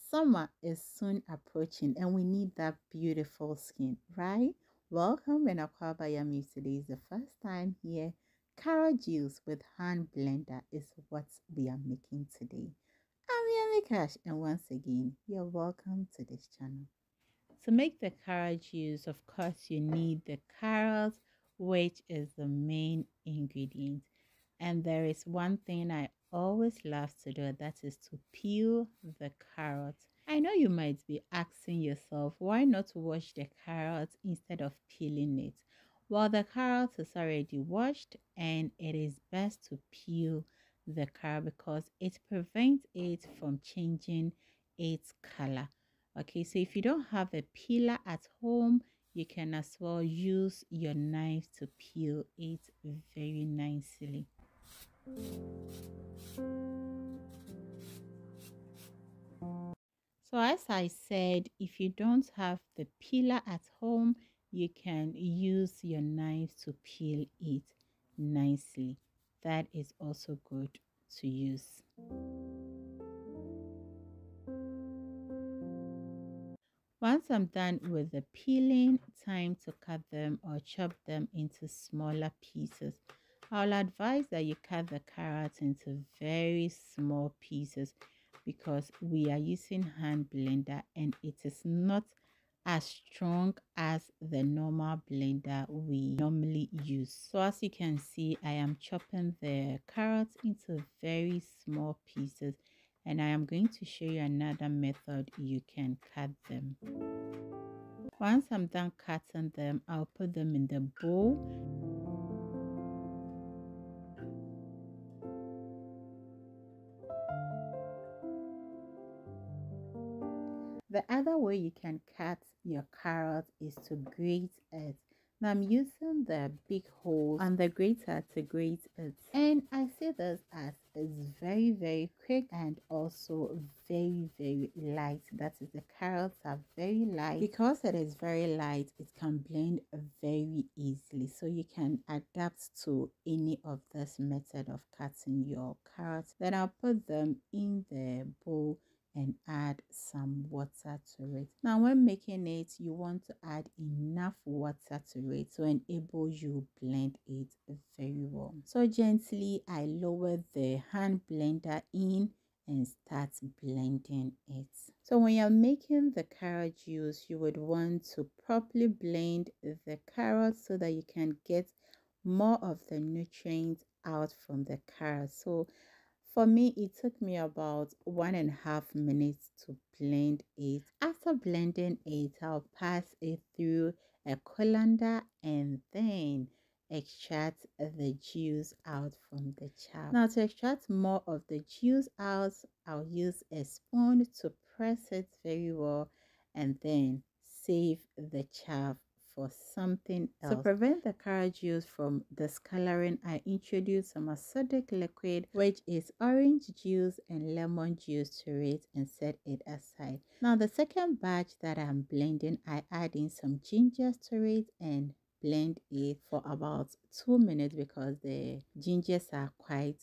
Summer is soon approaching and we need that beautiful skin, right? Welcome, and Akwaba Yami. Today is the first time here. Carrot juice with hand blender is what we are making today. I'm Yami Cash, and once again, you're welcome to this channel. To make the carrot juice, of course, you need the carrot, which is the main ingredient. And there is one thing I always love to do, that is to peel the carrot. I know you might be asking yourself, why not wash the carrot instead of peeling it? Well, the carrot is already washed and it is best to peel the carrot because it prevents it from changing its color. Okay, so if you don't have a peeler at home, you can as well use your knife to peel it very nicely. So as I said, if you don't have the peeler at home, you can use your knife to peel it nicely. That is also good to use. Once I'm done with the peeling, time to cut them or chop them into smaller pieces. I'll advise that you cut the carrots into very small pieces because we are using hand blender and it is not as strong as the normal blender we normally use. So as you can see, I am chopping the carrots into very small pieces, and I am going to show you another method you can cut them. Once I'm done cutting them, I'll put them in the bowl. The other way you can cut your carrot is to grate it. Now I'm using the big hole on the grater to grate it, and I see this as it's very quick and also very light. That is, the carrots are very light. Because it is very light, it can blend very easily, so you can adapt to any of this method of cutting your carrots. Then I'll put them in the bowl and add some water to it. Now when making it, you want to add enough water to it to enable you blend it very well. So gently I lower the hand blender in and start blending it. So when you're making the carrot juice, you would want to properly blend the carrot so that you can get more of the nutrients out from the carrot. So for me, it took me about 1.5 minutes to blend it. After blending it, I'll pass it through a colander and then extract the juice out from the chaff. Now to extract more of the juice out, I'll use a spoon to press it very well and then save the chaff for something else. To prevent the carrot juice from discoloring, I introduced some acidic liquid, which is orange juice and lemon juice, to it and set it aside. Now the second batch that I'm blending, I add in some ginger to it and blend it for about 2 minutes because the gingers are quite,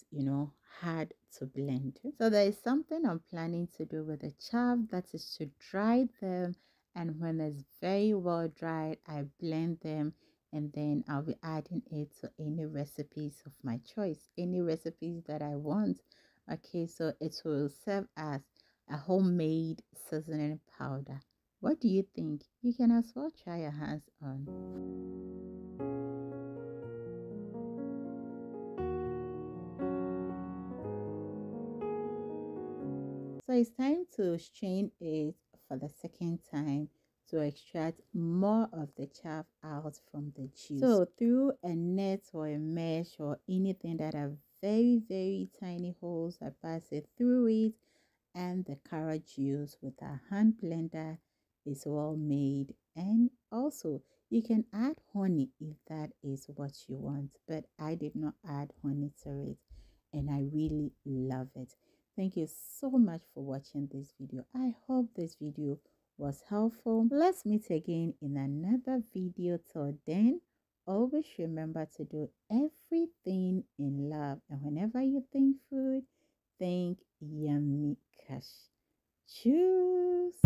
hard to blend. So there is something I'm planning to do with the chaff, that is to dry them, and when it's very well dried, I blend them and then I'll be adding it to any recipes of my choice, any recipes that I want. Okay, so it will serve as a homemade seasoning powder. What do you think? You can as well try your hands on. So it's time to strain it for the second time to extract more of the chaff out from the juice. So through a net or a mesh or anything that have very tiny holes, I pass it through it, and the carrot juice with a hand blender is well made. And also you can add honey if that is what you want, but I did not add honey to it and I really love it. Thank you so much for watching this video. I hope this video was helpful. Let's meet again in another video. Till then, always remember to do everything in love, and whenever you think food, think Yummy Cash. Tschüss.